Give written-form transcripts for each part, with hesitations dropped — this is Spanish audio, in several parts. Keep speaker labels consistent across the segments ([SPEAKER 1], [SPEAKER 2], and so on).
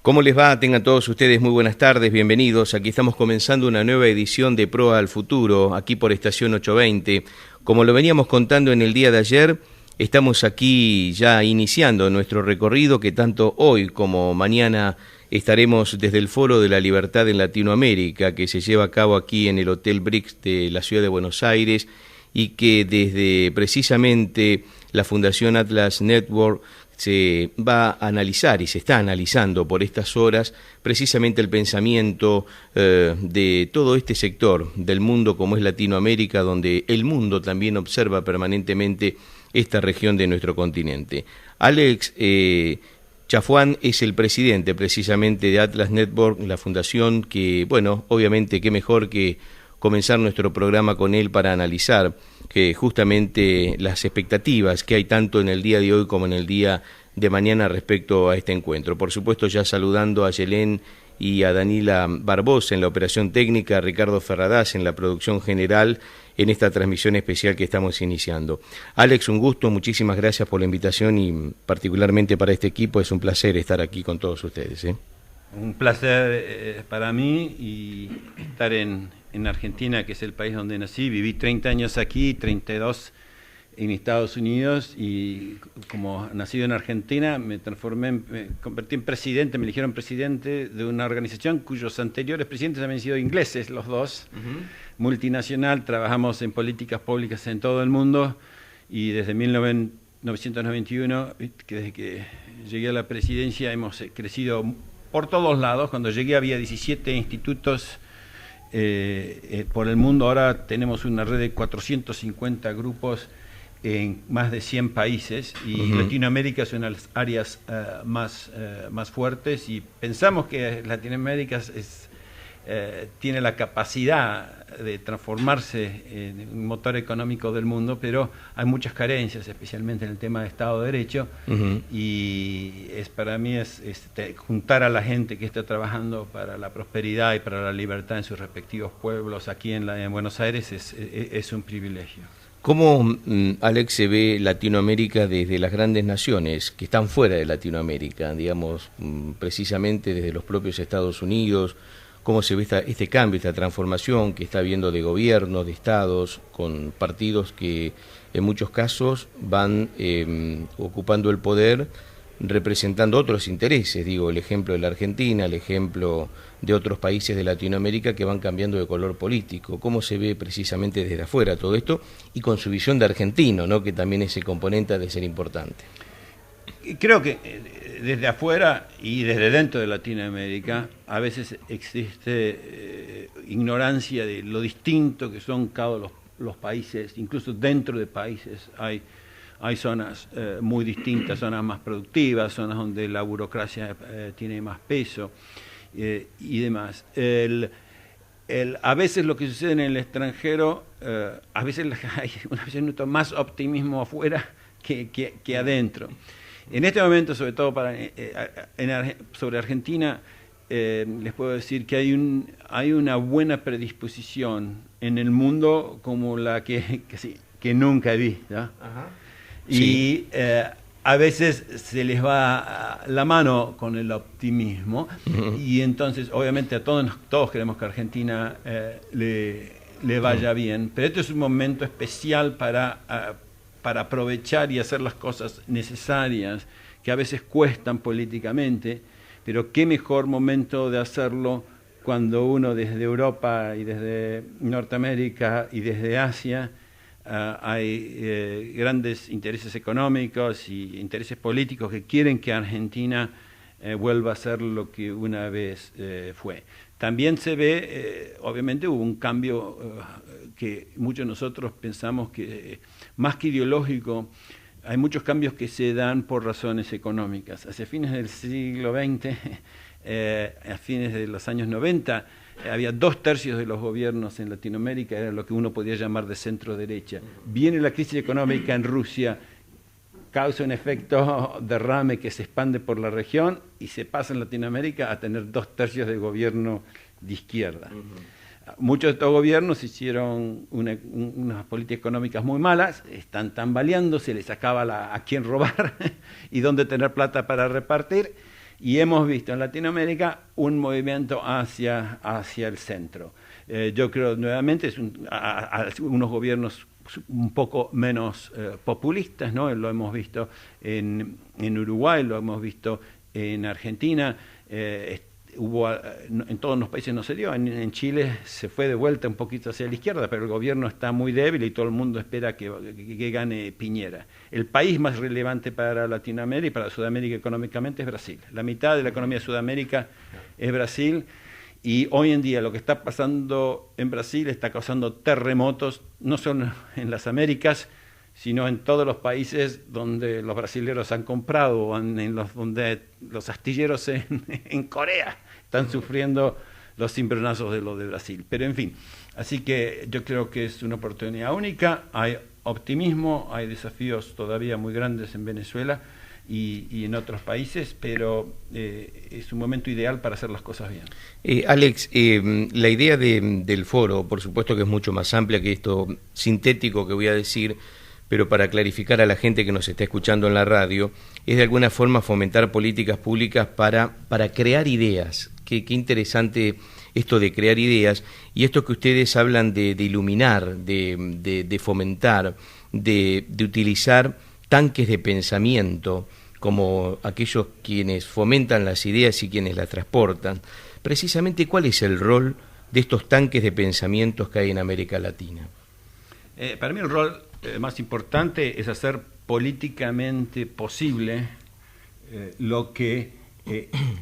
[SPEAKER 1] ¿Cómo les va? Tengan todos ustedes muy buenas tardes, bienvenidos. Aquí estamos comenzando una nueva edición de Proa al Futuro, aquí por Estación 820. Como lo veníamos contando en el día de ayer, estamos aquí ya iniciando nuestro recorrido que tanto hoy como mañana estaremos desde el Foro de la Libertad en Latinoamérica, que se lleva a cabo aquí en el Hotel Brix de la Ciudad de Buenos Aires y que desde precisamente la Fundación Atlas Network se va a analizar y se está analizando por estas horas precisamente el pensamiento de todo este sector del mundo como es Latinoamérica, donde el mundo también observa permanentemente esta región de nuestro continente. Alex Chafuán es el presidente precisamente de Atlas Network, la fundación que, bueno, obviamente qué mejor que comenzar nuestro programa con él para analizar que justamente las expectativas que hay tanto en el día de hoy como en el día de mañana respecto a este encuentro. Por supuesto, ya saludando a Yelén y a Danila Barbosa en la operación técnica, a Ricardo Ferradas en la producción general en esta transmisión especial que estamos iniciando. Alex, un gusto, muchísimas gracias por la invitación y particularmente para este equipo es un placer estar aquí con todos ustedes.
[SPEAKER 2] Un placer para mí y estar en Argentina, que es el país donde nací. Viví 30 años aquí, 32 en Estados Unidos y como nacido en Argentina me convertí en presidente, me eligieron presidente de una organización cuyos anteriores presidentes habían sido ingleses, los dos, multinacional, trabajamos en políticas públicas en todo el mundo y desde 1991, desde que llegué a la presidencia, hemos crecido por todos lados. Cuando llegué había 17 institutos por el mundo, ahora tenemos una red de 450 grupos en más de 100 países y Latinoamérica es una de las áreas más fuertes y pensamos que Latinoamérica tiene la capacidad de transformarse en un motor económico del mundo, pero hay muchas carencias, especialmente en el tema de Estado de Derecho, y para mí es juntar a la gente que está trabajando para la prosperidad y para la libertad en sus respectivos pueblos aquí en Buenos Aires es un privilegio.
[SPEAKER 1] ¿Cómo, Alex, se ve Latinoamérica desde las grandes naciones que están fuera de Latinoamérica, digamos, precisamente desde los propios Estados Unidos? ¿Cómo se ve este cambio, esta transformación que está habiendo de gobierno, de estados, con partidos que en muchos casos van ocupando el poder, representando otros intereses? Digo, el ejemplo de la Argentina, el ejemplo de otros países de Latinoamérica que van cambiando de color político. ¿Cómo se ve precisamente desde afuera todo esto? Y con su visión de argentino, ¿no?, que también ese componente ha de ser importante.
[SPEAKER 2] Creo que desde afuera y desde dentro de Latinoamérica a veces existe ignorancia de lo distinto que son cada uno los países. Incluso dentro de países hay zonas muy distintas, zonas más productivas, zonas donde la burocracia tiene más peso y demás. A veces lo que sucede en el extranjero, a veces hay más optimismo afuera que adentro. En este momento, sobre todo sobre Argentina, les puedo decir que hay una buena predisposición en el mundo como la que nunca vi, ¿no? Ajá. Y a veces se les va la mano con el optimismo y entonces obviamente a todos queremos que a Argentina le vaya bien, pero este es un momento especial para aprovechar y hacer las cosas necesarias que a veces cuestan políticamente, pero qué mejor momento de hacerlo cuando uno desde Europa y desde Norteamérica y desde Asia hay grandes intereses económicos y intereses políticos que quieren que Argentina vuelva a ser lo que una vez fue. También se ve, obviamente hubo un cambio que muchos de nosotros pensamos que más que ideológico, hay muchos cambios que se dan por razones económicas. Hacia fines del siglo XX, a fines de los años 90, había 2/3 de los gobiernos en Latinoamérica, era lo que uno podía llamar de centro derecha. Viene la crisis económica en Rusia, causa un efecto derrame que se expande por la región y se pasa en Latinoamérica a tener 2/3 de gobierno de izquierda. Muchos de estos gobiernos hicieron unas políticas económicas muy malas, están tambaleando, se les acaba a quién robar y dónde tener plata para repartir, y hemos visto en Latinoamérica un movimiento hacia el centro. Yo creo nuevamente unos gobiernos un poco menos populistas, ¿no? Lo hemos visto en Uruguay, lo hemos visto en Argentina, en todos los países no se dio, en Chile se fue de vuelta un poquito hacia la izquierda, pero el gobierno está muy débil y todo el mundo espera que gane Piñera. El país más relevante para Latinoamérica y para Sudamérica económicamente es Brasil. La mitad de la economía de Sudamérica es Brasil, y hoy en día lo que está pasando en Brasil está causando terremotos, no solo en las Américas, sino en todos los países donde los brasileños han comprado, donde los astilleros en Corea están sufriendo los cimbronazos de lo de Brasil. Pero en fin, así que yo creo que es una oportunidad única, hay optimismo, hay desafíos todavía muy grandes en Venezuela y en otros países, pero es un momento ideal para hacer las cosas bien.
[SPEAKER 1] Alex, la idea del foro, por supuesto que es mucho más amplia que esto sintético que voy a decir, pero para clarificar a la gente que nos está escuchando en la radio, es de alguna forma fomentar políticas públicas para crear ideas. Qué interesante esto de crear ideas, y esto que ustedes hablan de iluminar, de fomentar, de utilizar tanques de pensamiento, como aquellos quienes fomentan las ideas y quienes las transportan. Precisamente, ¿cuál es el rol de estos tanques de pensamientos que hay en América Latina?
[SPEAKER 2] Para mí el rol más importante es hacer políticamente posible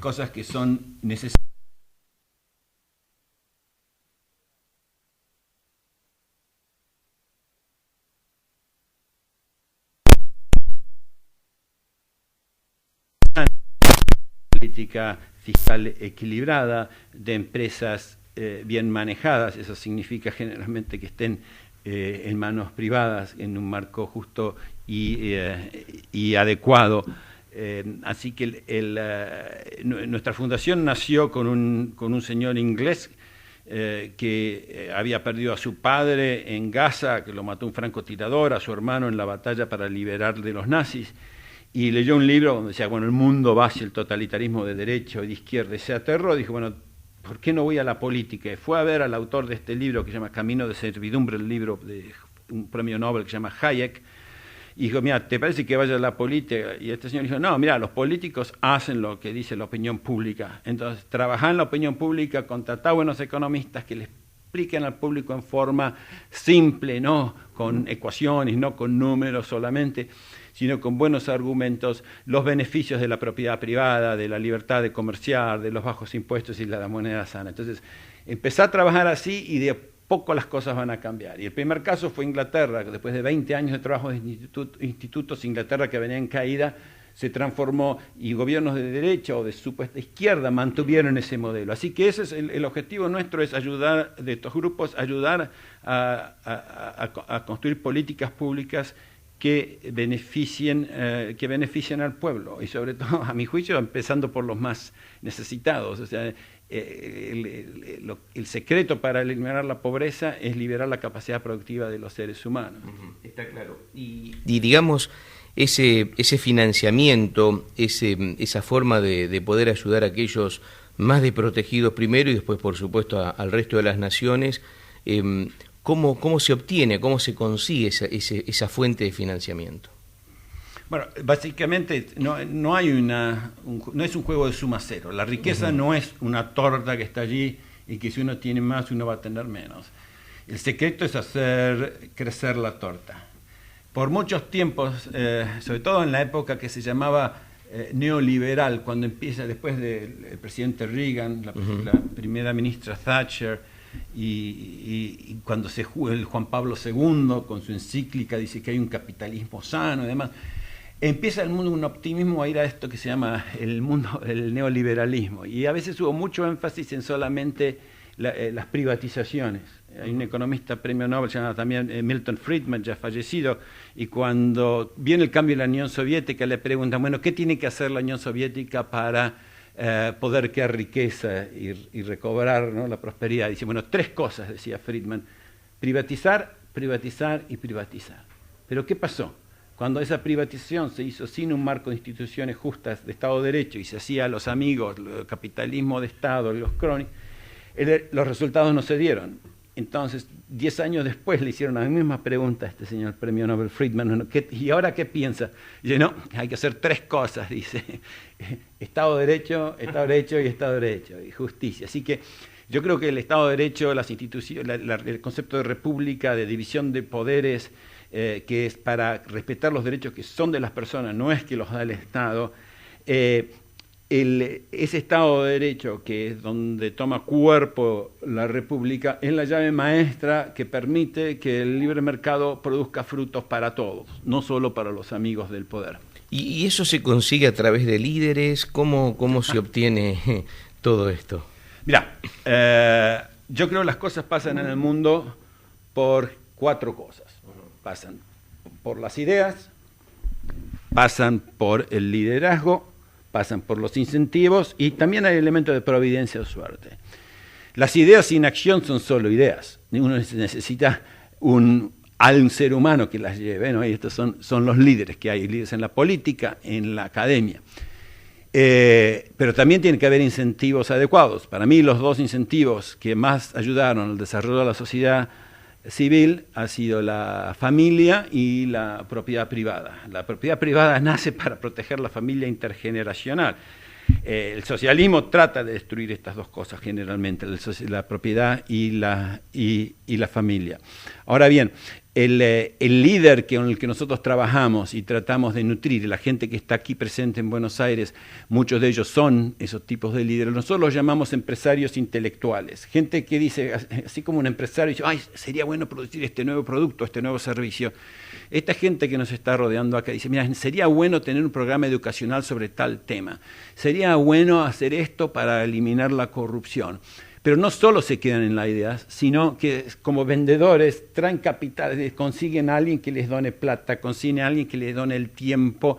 [SPEAKER 2] cosas que son necesarias. Política fiscal equilibrada, de empresas bien manejadas, eso significa generalmente que estén en manos privadas, en un marco justo y adecuado. Así que nuestra fundación nació con un señor inglés que había perdido a su padre en Gaza, que lo mató un francotirador, a su hermano en la batalla para liberar de los nazis, y leyó un libro donde decía, bueno, el mundo va hacia el totalitarismo de derecha y de izquierda, y se aterró, dijo, bueno, ¿por qué no voy a la política? Y fue a ver al autor de este libro que se llama Camino de Servidumbre, el libro de un premio Nobel que se llama Hayek, y dijo, mira, ¿te parece que vaya a la política? Y este señor dijo, no, mira, los políticos hacen lo que dice la opinión pública. Entonces, trabajá en la opinión pública, contratá buenos economistas que les expliquen al público en forma simple, no con ecuaciones, no con números solamente, sino con buenos argumentos, los beneficios de la propiedad privada, de la libertad de comerciar, de los bajos impuestos y la moneda sana. Entonces, empecé a trabajar así y de poco las cosas van a cambiar. Y el primer caso fue Inglaterra, después de 20 años de trabajo de institutos, Inglaterra que venía en caída, se transformó y gobiernos de derecha o de supuesta izquierda mantuvieron ese modelo. Así que ese es el objetivo nuestro, es ayudar de estos grupos, ayudar a construir políticas públicas que beneficien al pueblo y sobre todo, a mi juicio, empezando por los más necesitados. O sea, el secreto para eliminar la pobreza es liberar la capacidad productiva de los seres humanos.
[SPEAKER 1] Está claro. Y digamos, ese financiamiento, esa forma de poder ayudar a aquellos más desprotegidos primero y después, por supuesto, al resto de las naciones, ¿cómo se obtiene, cómo se consigue esa fuente de financiamiento?
[SPEAKER 2] Bueno, básicamente no es un juego de suma cero. La riqueza no es una torta que está allí y que si uno tiene más, uno va a tener menos. El secreto es hacer crecer la torta. Por muchos tiempos, sobre todo en la época que se llamaba neoliberal, cuando empieza después del presidente Reagan, la primera ministra Thatcher, y cuando se juega el Juan Pablo II con su encíclica dice que hay un capitalismo sano y demás, empieza el mundo un optimismo a ir a esto que se llama el neoliberalismo, y a veces hubo mucho énfasis en solamente las privatizaciones. Hay un economista premio Nobel se llama también Milton Friedman, ya fallecido, y cuando viene el cambio en la Unión Soviética le preguntan, bueno, ¿qué tiene que hacer la Unión Soviética para poder crear riqueza y recobrar, ¿no?, la prosperidad? Dice, bueno, 3 cosas, decía Friedman: privatizar, privatizar y privatizar. ¿Pero qué pasó? cuando esa privatización se hizo sin un marco de instituciones justas de Estado de Derecho y se hacía a los amigos, el capitalismo de Estado y los crónicos, los resultados no se dieron. Entonces, 10 años después le hicieron la misma pregunta a este señor premio Nobel Friedman, ¿y ahora qué piensa? Y dice, no, hay que hacer 3 cosas, dice, Estado de Derecho y Estado de Derecho, y justicia. Así que yo creo que el Estado de Derecho, las instituciones, el concepto de república, de división de poderes, que es para respetar los derechos que son de las personas, no es que los da el Estado, ese Estado de Derecho, que es donde toma cuerpo la República, es la llave maestra que permite que el libre mercado produzca frutos para todos, no solo para los amigos del poder.
[SPEAKER 1] ¿Y eso se consigue a través de líderes? ¿Cómo se obtiene todo esto?
[SPEAKER 2] Mirá, yo creo que las cosas pasan en el mundo por 4 cosas. Pasan por las ideas, pasan por el liderazgo, pasan por los incentivos y también hay elementos de providencia o suerte. Las ideas sin acción son solo ideas. Uno necesita un ser humano que las lleve, ¿no? Y estos son los líderes que hay, líderes en la política, en la academia. Pero también tiene que haber incentivos adecuados. Para mí los 2 incentivos que más ayudaron al desarrollo de la sociedad civil ha sido la familia y la propiedad privada. La propiedad privada nace para proteger la familia intergeneracional. El socialismo trata de destruir estas 2 cosas generalmente, la propiedad y la familia. Ahora bien, el líder con el que nosotros trabajamos y tratamos de nutrir, la gente que está aquí presente en Buenos Aires, muchos de ellos son esos tipos de líderes. Nosotros los llamamos empresarios intelectuales. Gente que dice, así como un empresario dice, ay, sería bueno producir este nuevo producto, este nuevo servicio. Esta gente que nos está rodeando acá dice, mira, sería bueno tener un programa educacional sobre tal tema. Sería bueno hacer esto para eliminar la corrupción. Pero no solo se quedan en las ideas, sino que como vendedores traen capital, consiguen a alguien que les done plata, consiguen a alguien que les done el tiempo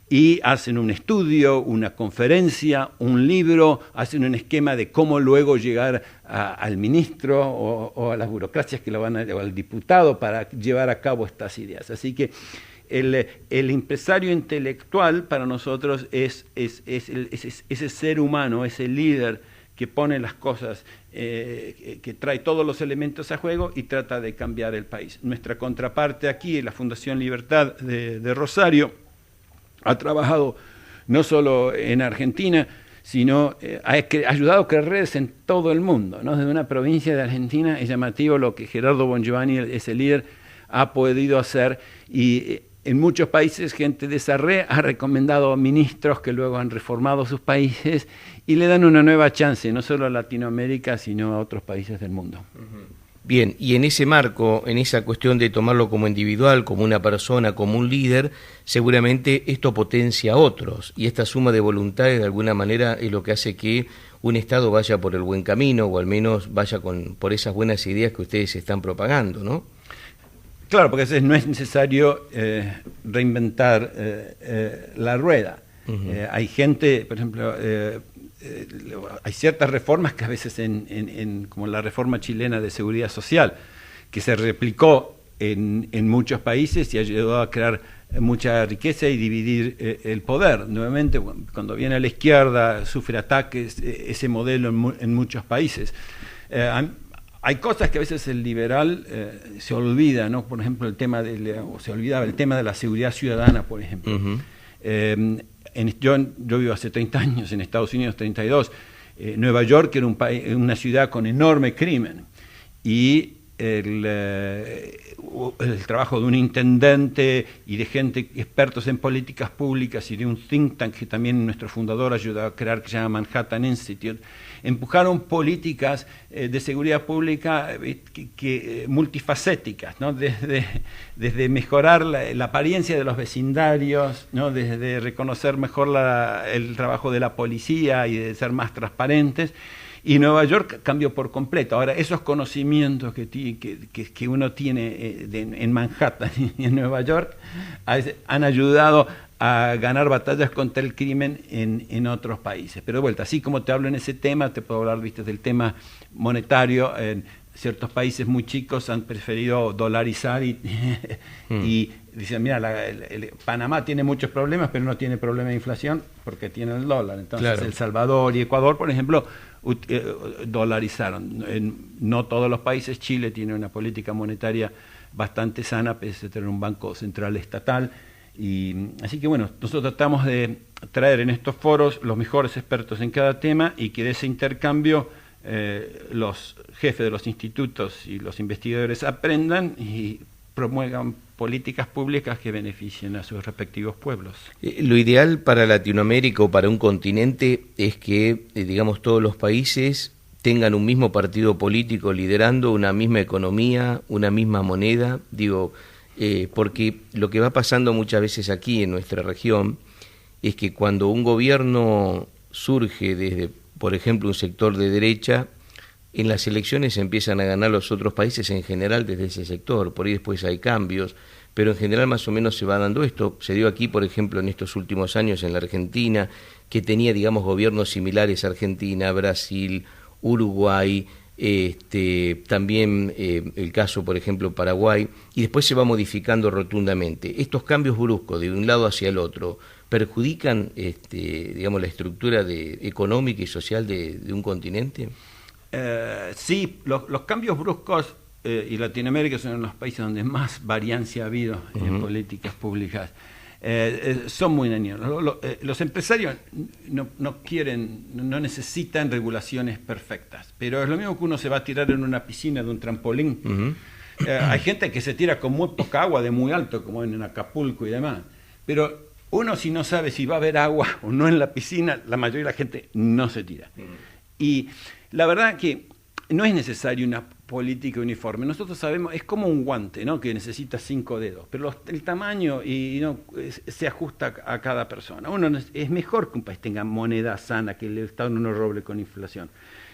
[SPEAKER 2] y hacen un estudio, una conferencia, un libro, hacen un esquema de cómo luego llegar al ministro o a las burocracias que lo van o al diputado para llevar a cabo estas ideas. Así que el empresario intelectual para nosotros es ese ser humano, ese líder que pone las cosas, que trae todos los elementos a juego y trata de cambiar el país. Nuestra contraparte aquí, la Fundación Libertad de Rosario, ha trabajado no solo en Argentina, sino ha ayudado a crear redes en todo el mundo, ¿no? Desde una provincia de Argentina es llamativo lo que Gerardo Bongiovanni, ese líder, ha podido hacer y en muchos países gente de esa red ha recomendado a ministros que luego han reformado sus países y le dan una nueva chance, no solo a Latinoamérica, sino a otros países del mundo.
[SPEAKER 1] Bien, y en ese marco, en esa cuestión de tomarlo como individual, como una persona, como un líder, seguramente esto potencia a otros, y esta suma de voluntades de alguna manera es lo que hace que un Estado vaya por el buen camino, o al menos vaya por esas buenas ideas que ustedes están propagando, ¿no?
[SPEAKER 2] Claro, porque no es necesario reinventar la rueda. Hay gente, por ejemplo, hay ciertas reformas que a veces, como la reforma chilena de seguridad social, que se replicó en muchos países y ayudó a crear mucha riqueza y dividir el poder. Nuevamente, cuando viene a la izquierda, sufre ataques, ese modelo en muchos países. Hay cosas que a veces el liberal se olvida, ¿no? Por ejemplo, se olvidaba el tema de la seguridad ciudadana, por ejemplo. Yo vivo hace 30 años en Estados Unidos, 32. Nueva York era una ciudad con enorme crimen. Y el trabajo de un intendente y de gente expertos en políticas públicas y de un think tank que también nuestro fundador ayudó a crear, que se llama Manhattan Institute, empujaron políticas de seguridad pública multifacéticas, ¿no? Desde mejorar la apariencia de los vecindarios, ¿no? Desde reconocer mejor el trabajo de la policía y de ser más transparentes. Y Nueva York cambió por completo. Ahora, esos conocimientos que uno tiene en Manhattan y en Nueva York han ayudado a ganar batallas contra el crimen en otros países. Pero de vuelta, así como te hablo en ese tema, te puedo hablar, viste, del tema monetario. ciertos países muy chicos han preferido dolarizar y dicen, mira, Panamá tiene muchos problemas, pero no tiene problema de inflación porque tiene el dólar. Entonces, claro, El Salvador y Ecuador, por ejemplo, dolarizaron. No todos los países. Chile tiene una política monetaria bastante sana, pese a tener un banco central estatal. Así que bueno, nosotros tratamos de traer en estos foros los mejores expertos en cada tema y que de ese intercambio los jefes de los institutos y los investigadores aprendan y promuevan políticas públicas que beneficien a sus respectivos pueblos.
[SPEAKER 1] Lo ideal para Latinoamérica o para un continente es que, digamos, todos los países tengan un mismo partido político liderando una misma economía, una misma moneda, porque lo que va pasando muchas veces aquí en nuestra región es que cuando un gobierno surge desde, por ejemplo, un sector de derecha, en las elecciones empiezan a ganar los otros países en general desde ese sector, por ahí después hay cambios, pero en general más o menos se va dando esto. Se dio aquí, por ejemplo, en estos últimos años en la Argentina, que tenía, digamos, gobiernos similares a Argentina, Brasil, Uruguay, también el caso, por ejemplo, Paraguay, y después se va modificando rotundamente. Estos cambios bruscos de un lado hacia el otro perjudican, digamos, la estructura económica y social de un continente.
[SPEAKER 2] Sí, los cambios bruscos y Latinoamérica son los países donde más variancia ha habido en políticas públicas. Son muy dañinos. Los empresarios no necesitan regulaciones perfectas, pero es lo mismo que uno se va a tirar en una piscina de un trampolín. Hay gente que se tira con muy poca agua de muy alto, como en Acapulco y demás, pero uno, si no sabe si va a haber agua o no en la piscina, la mayoría de la gente no se tira. Y la verdad que no es necesario una política uniforme. Nosotros sabemos, es como un guante, ¿no?, que necesita 5 dedos, pero el tamaño se ajusta a cada persona. Es mejor que un país tenga moneda sana, que el Estado no nos robe con inflación.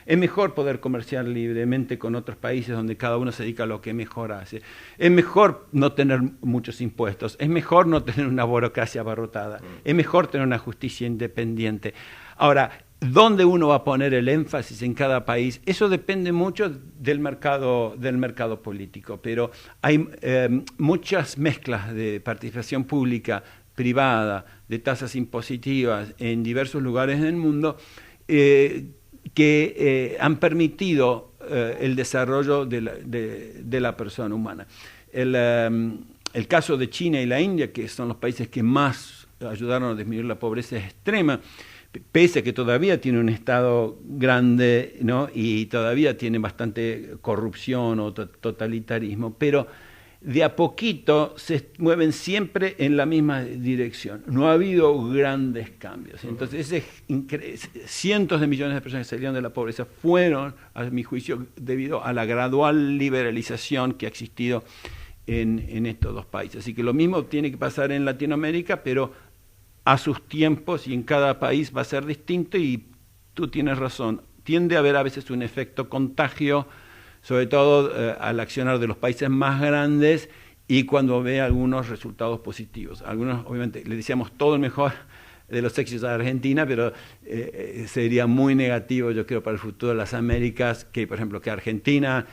[SPEAKER 2] Es mejor poder comerciar libremente con otros países donde cada uno se dedica a lo que mejor hace. Es mejor no tener muchos impuestos. Es mejor no tener una burocracia abarrotada. Es mejor tener una justicia independiente. Ahora, ¿dónde uno va a poner el énfasis en cada país? Eso depende mucho del mercado político, pero hay muchas mezclas de participación pública, privada, de tasas impositivas en diversos lugares del mundo que han permitido el desarrollo de la persona humana. El caso de China y la India, que son los países que más ayudaron a disminuir la pobreza extrema, pese a que todavía tiene un Estado grande, ¿no?, y todavía tiene bastante corrupción o totalitarismo, pero de a poquito se mueven siempre en la misma dirección. No ha habido grandes cambios. Entonces, cientos de millones de personas que salieron de la pobreza fueron, a mi juicio, debido a la gradual liberalización que ha existido en estos dos países. Así que lo mismo tiene que pasar en Latinoamérica, pero a sus tiempos, y en cada país va a ser distinto, y tú tienes razón, tiende a haber a veces un efecto contagio, sobre todo al accionar de los países más grandes y cuando ve algunos resultados positivos. Algunos, obviamente, le decíamos todo el mejor de los éxitos a Argentina, pero sería muy negativo, yo creo, para el futuro de las Américas, que, por ejemplo, que Argentina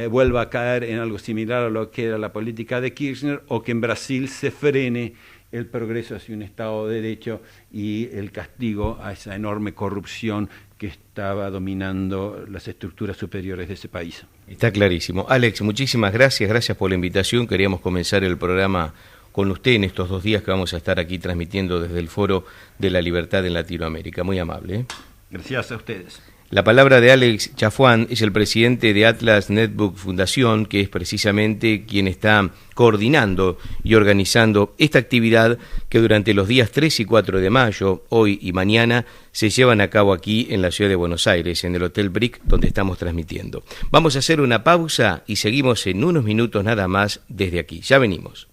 [SPEAKER 2] vuelva a caer en algo similar a lo que era la política de Kirchner, o que en Brasil se frene el progreso hacia un Estado de Derecho y el castigo a esa enorme corrupción que estaba dominando las estructuras superiores de ese país.
[SPEAKER 1] Está clarísimo. Alex, muchísimas gracias por la invitación. Queríamos comenzar el programa con usted en estos 2 días que vamos a estar aquí transmitiendo desde el Foro de la Libertad en Latinoamérica. Muy amable.
[SPEAKER 2] Gracias a ustedes.
[SPEAKER 1] La palabra de Alex Chafuán es el presidente de Atlas Netbook Fundación, que es precisamente quien está coordinando y organizando esta actividad que durante los días 3 y 4 de mayo, hoy y mañana, se llevan a cabo aquí en la ciudad de Buenos Aires, en el Hotel Brick, donde estamos transmitiendo. Vamos a hacer una pausa y seguimos en unos minutos nada más desde aquí. Ya venimos.